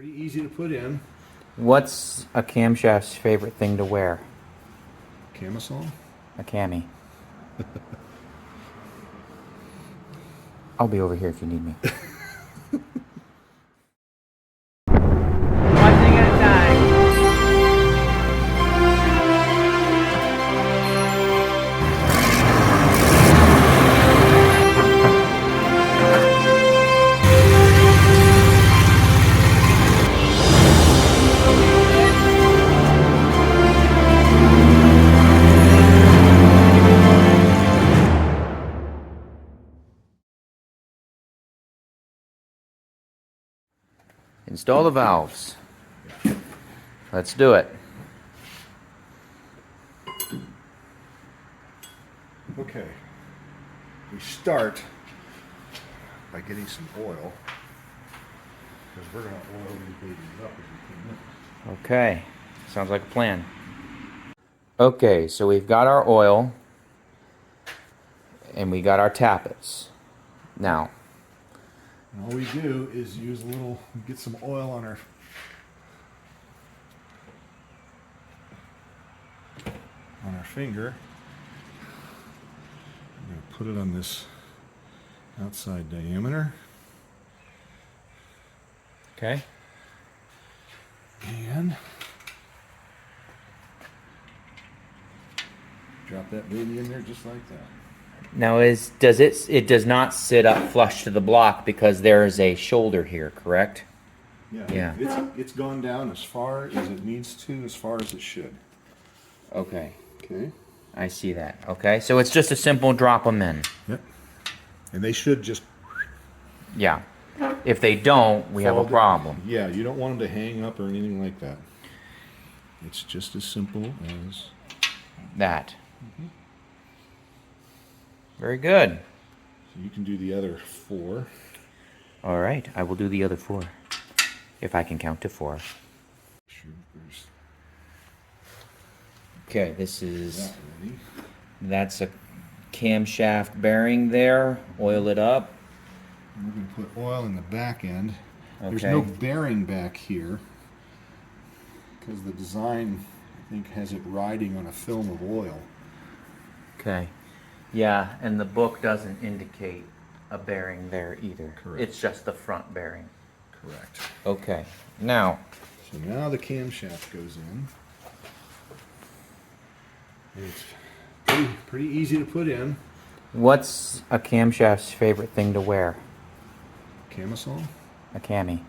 Pretty easy to put in. What's a camshaft's favorite thing to wear? Camisole? A cami. I'll be over here if you need me. One thing at a time. Install the valves. Let's do it. Okay. We start by getting some oil, because we're going to oil these babies up as we clean it. Okay, sounds like a plan. Okay, so we've got our oil and we got our tappets. Now, And all we do is use a little, get some oil on our finger. I'm going to put it on this outside diameter. okay. And drop that baby in there just like that. Now it does not sit up flush to the block because there is a shoulder here, correct? Yeah. It's gone down as far as it needs to, as far as it should. Okay, Okay. I see that. Okay, so it's just a simple drop them in. Yep. And they should just Yeah. If they don't, we have a fall down. problem. Yeah, you don't want them to hang up or anything like that. It's just as simple as That. Very good. so you can do the other 4. All right, I will do the other 4. If I can count to 4. Sure, there's Okay, this is, that ready. that's a camshaft bearing there. Oil it up. And we're going to put oil in the back end. There's Okay. no bearing back here because the design, I think, has it riding on a film of oil. Okay. Yeah, and the book doesn't indicate a bearing there either. Correct. It's just the front bearing. Correct. Okay. Now, So now the camshaft goes in. And it's pretty easy to put in. what's a camshaft's favorite thing to wear? Camisole? A cami.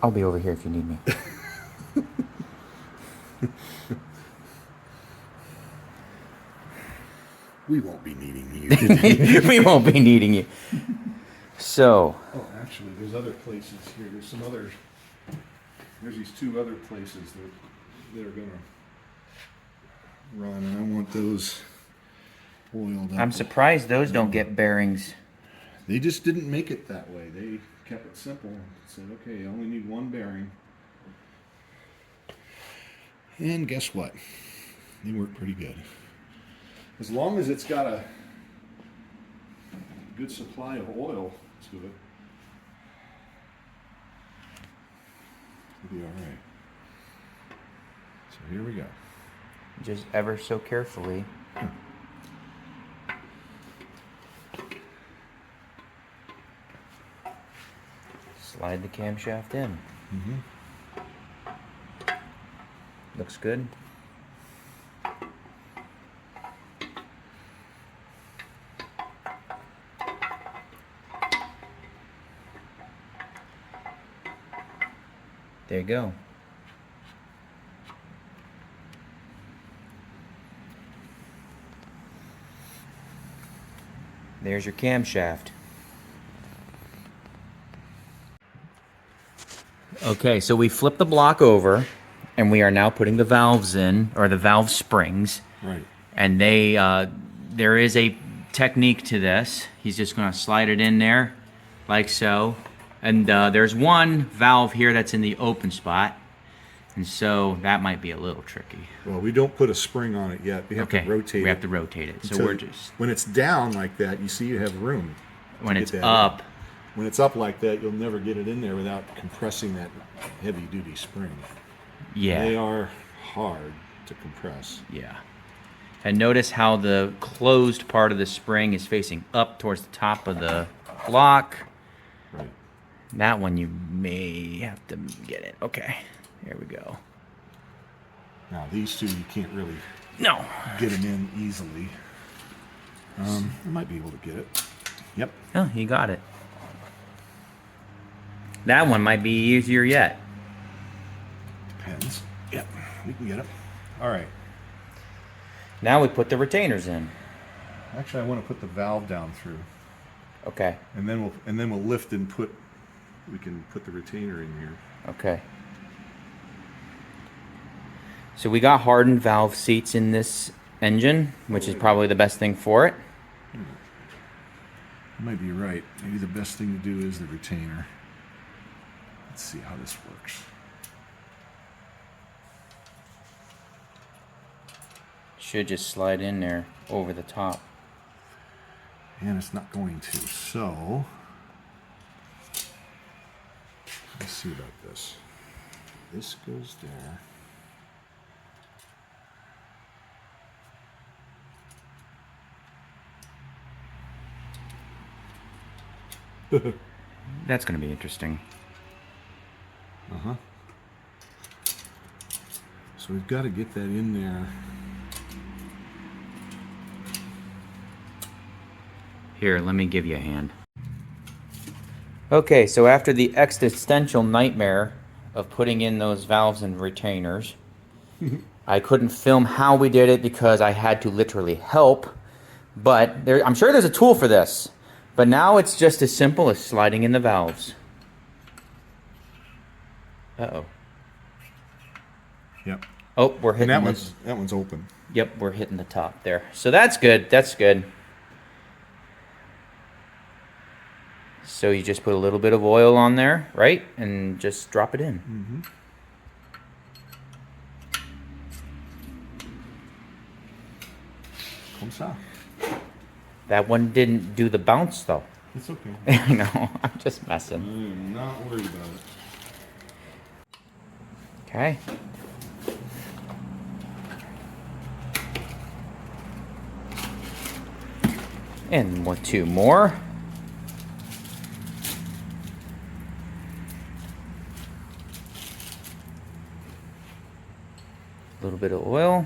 I'll be over here if you need me. We won't be needing you today. We won't be needing you. So, Oh, actually, there's other places here. There's some other. There's these 2 other places that are gonna run, and I want those oiled up. I'm surprised those don't get bearings. They just didn't make it that way. They kept it simple. Said, okay, you only need 1 bearing. And guess what? They work pretty good. As long as it's got a good supply of oil to it, it'll be all right. So here we go. Just ever so carefully. Slide the camshaft in. Looks good. There you go. There's your camshaft. Okay, so we flip the block over and we are now putting the valves in, or the valve springs. Right. And they, there is a technique to this. He's just gonna slide it in there, like so. And there's one valve here that's in the open spot. And so that might be a little tricky. Well, we don't put a spring on it yet. We have Okay, to rotate it. we have to rotate it. So until- we're just, when it's down like that, you see you have room. when get it's that up, when it's up like that, you'll never get it in there without compressing that heavy-duty spring. Yeah. They are hard to compress. Yeah. And notice how the closed part of the spring is facing up towards the top of the block. Right. That one you may have to get it. Okay, here we go. Now these two you can't really No. get them in easily. I might be able to get it. Yep. Oh, you got it. That one might be easier yet. Depends. Yep, we can get it. All right. Now we put the retainers in. Actually, I want to put the valve down through, Okay. and then we'll lift and put. We can put the retainer in here. Okay. So we got hardened valve seats in this engine, which is probably the best thing for it. You might be right. Maybe the best thing to do is the retainer. Let's see how this works. Should just slide in there over the top. And it's not going to. So let's see about this. This goes there. That's going to be interesting. Uh-huh. So we've got to get that in there. Here, let me give you a hand. Okay, so after the existential nightmare of putting in those valves and retainers, I couldn't film how we did it because I had to literally help. But I'm sure there's a tool for this. But now it's just as simple as sliding in the valves. Uh-oh. Yep. Oh, we're hitting And this. that one's open. Yep, we're hitting the top there. So that's good. That's good. So you just put a little bit of oil on there, right? And just drop it in. Mm-hmm. Comme ça. That one didn't do the bounce, though. It's okay. I know. I'm just messing. I'm not worried about it. Okay. And two more. A little bit of oil.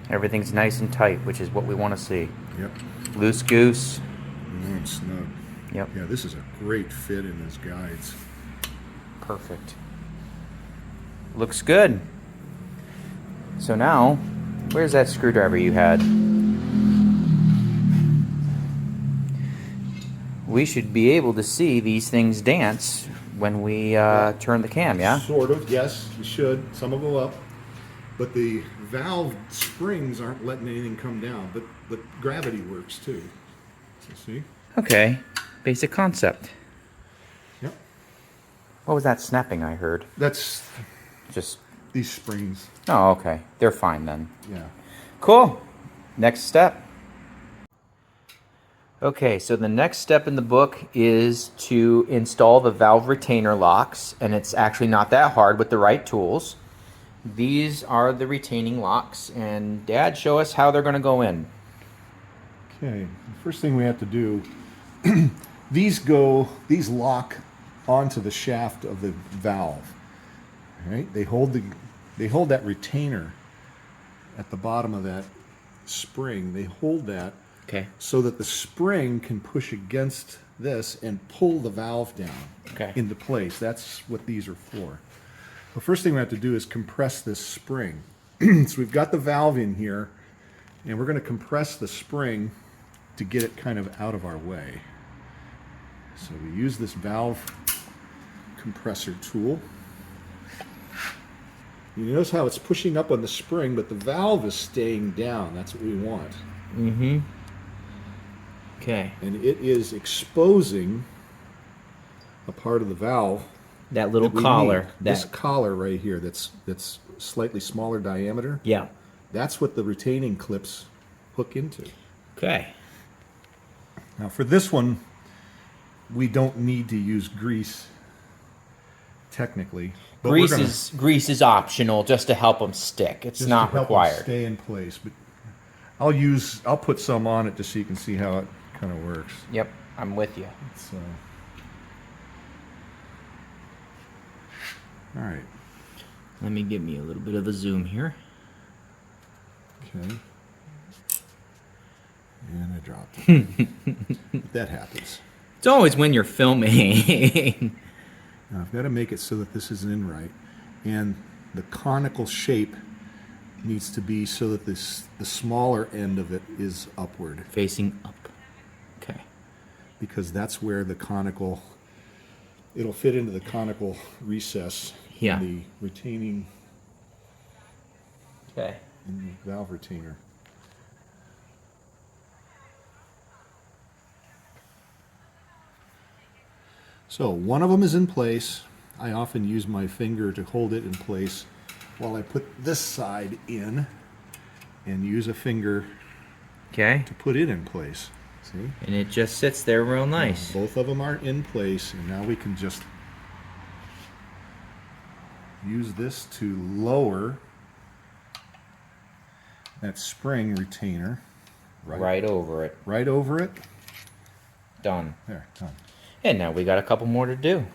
Everything's nice and tight, which is what we want to see. Yep. Loose goose. It's snug. Yep. Yeah, this is a great fit in his guides. Perfect. Looks good. So now, where's that screwdriver you had? We should be able to see these things dance when we turn the cam, yeah? Sort of, yes, you should. Some will go up. But the valve springs aren't letting anything come down. But gravity works too. So see? Okay. Basic concept. Yep. What was that snapping I heard? That's Just... these springs. Oh, okay. They're fine then. Yeah. Cool. Next step. Okay, so the next step in the book is to install the valve retainer locks, and it's actually not that hard with the right tools. These are the retaining locks, and Dad, show us how they're going to go in. Okay. The first thing we have to do, these lock onto the shaft of the valve. All right? They hold that retainer at the bottom of that spring. They hold that. Okay. So that the spring can push against this and pull the valve down into place. That's what these are for. The first thing we have to do is compress this spring. So we've got the valve in here, and we're going to compress the spring to get it kind of out of our way. So we use this valve compressor tool. You notice how it's pushing up on the spring, but the valve is staying down. That's what we want. Mm-hmm. Okay. And it is exposing a part of the valve That little that we collar. need. This collar right here that's slightly smaller diameter, Yeah. that's what the retaining clips hook into. Okay. Now for this one, we don't need to use grease technically. But Grease is optional just to help them stick. It's just not to help required. them stay in place. But I'll put some on it just so you can see how it kind of works. Yep, I'm with you. It's, all right. Let me give me a little bit of a zoom here. Okay. And I dropped it. That happens. It's always when you're filming. Now I've got to make it so that this is in right. And the conical shape needs to be so that the smaller end of it is upward. Facing up. Okay. Because that's where the conical, it'll fit into the conical recess. Yeah. In the retaining, Okay. in the valve retainer. So one of them is in place. I often use my finger to hold it in place while I put this side in and use a finger Okay. to put it in place. See? And it just sits there real nice. Both of them are in place, and now we can just use this to lower that spring retainer Right over it. right over it. Done. There, done. And now we got a couple more to do.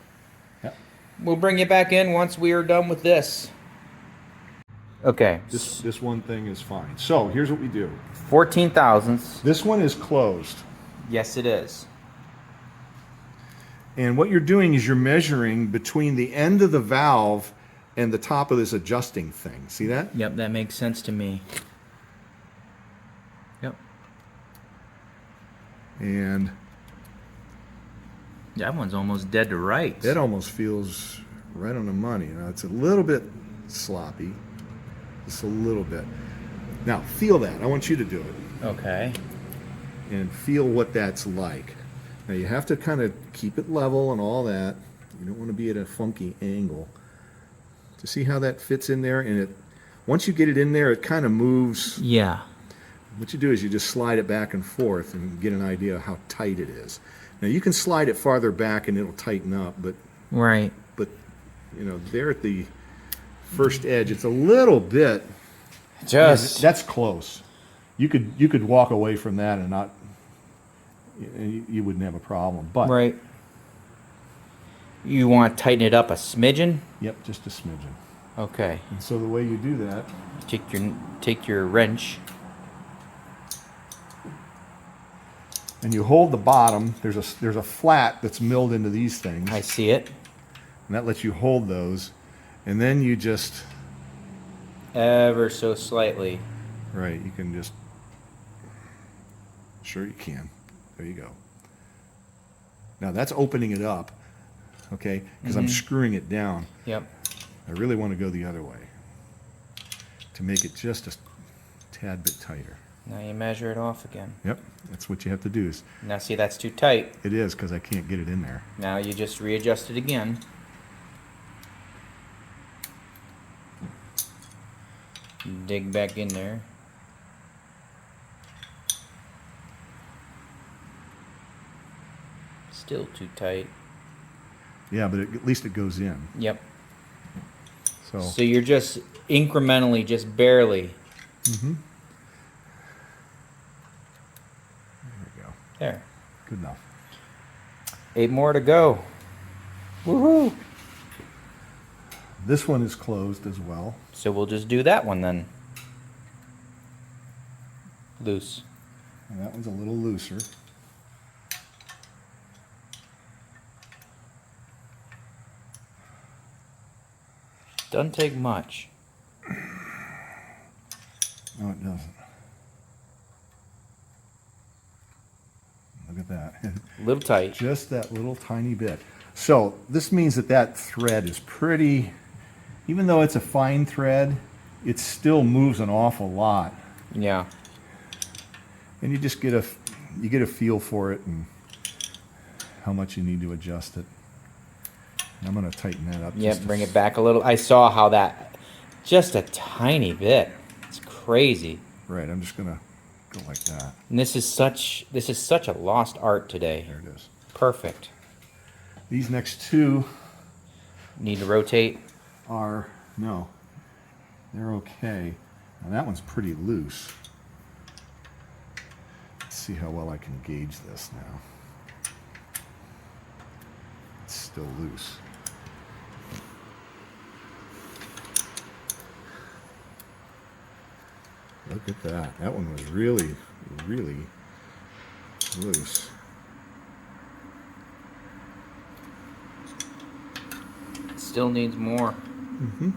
Yep. We'll bring you back in once we are done with this. Okay. This one thing is fine. So here's what we do. 14 thousandths. This one is closed. Yes, it is. And what you're doing is you're measuring between the end of the valve and the top of this adjusting thing. See that? Yep, that makes sense to me. Yep. And That one's almost dead to rights. that almost feels right on the money. Now it's a little bit sloppy. Just a little bit. Now feel that. I want you to do it. Okay. And feel what that's like. Now you have to kind of keep it level and all that. You don't want to be at a funky angle. To see how that fits in there, and once you get it in there, it kind of moves. Yeah. What you do is you just slide it back and forth and get an idea of how tight it is. Now you can slide it farther back and it'll tighten up, but Right. you know, there at the first edge, it's a little bit. Just. That's close. You could walk away from that and not. You wouldn't have a problem, but Right. You want to tighten it up a smidgen? Yep, just a smidgen. Okay. And so the way you do that, Take your wrench. and you hold the bottom. There's a flat that's milled into these things, I see it. and that lets you hold those. And then you just Ever so slightly. right. You can just sure you can. There you go. Now that's opening it up, okay? Because I'm screwing it down. Yep. I really want to go the other way to make it just a tad bit tighter. Now you measure it off again. Yep, that's what you have to do. Now see, that's too tight. It is because I can't get it in there. Now you just readjust it again. Dig back in there. Still too tight. Yeah, but at least it goes in. Yep. So, So you're just incrementally, just barely. there we go. There. Good enough. 8 more to go. Woohoo! This one is closed as well. So we'll just do that one then. Loose. And that one's a little looser. Doesn't take much. No, it doesn't. Look at that. A little tight. Just that little tiny bit. So this means that thread is pretty, even though it's a fine thread, it still moves an awful lot. Yeah. And you just get a feel for it and how much you need to adjust it. I'm gonna tighten that up. Yep, bring it back a little. I saw how that, just a tiny bit. It's crazy. Right, I'm just gonna go like that. And this is such a lost art today. There it is. Perfect. These next two Need to rotate. are, no, they're okay. Now that one's pretty loose. Let's see how well I can gauge this now. It's still loose. Look at that. That one was really, really loose. Still needs more. Mm-hmm.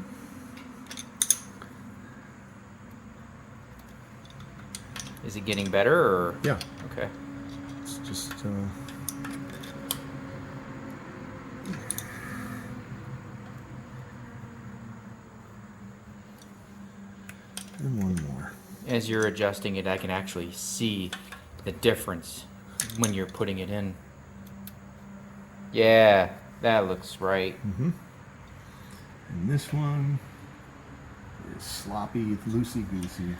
Is it getting better or? Yeah. Okay. It's just, and one more. As you're adjusting it, I can actually see the difference when you're putting it in. Yeah, that looks right. Mm-hmm. And this one is sloppy, loosey-goosey.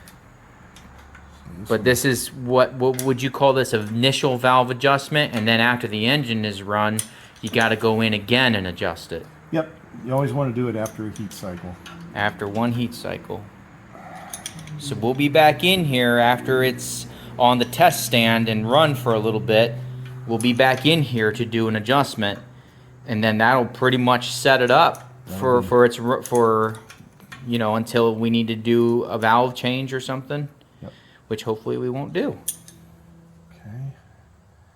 But this is what would you call this, initial valve adjustment, and then after the engine is run, you got to go in again and adjust it. Yep, you always want to do it after a heat cycle. After one heat cycle. So we'll be back in here after it's on the test stand and run for a little bit. We'll be back in here to do an adjustment, and then that'll pretty much set it up for you know, until we need to do a valve change or something. Yep. Which hopefully we won't do.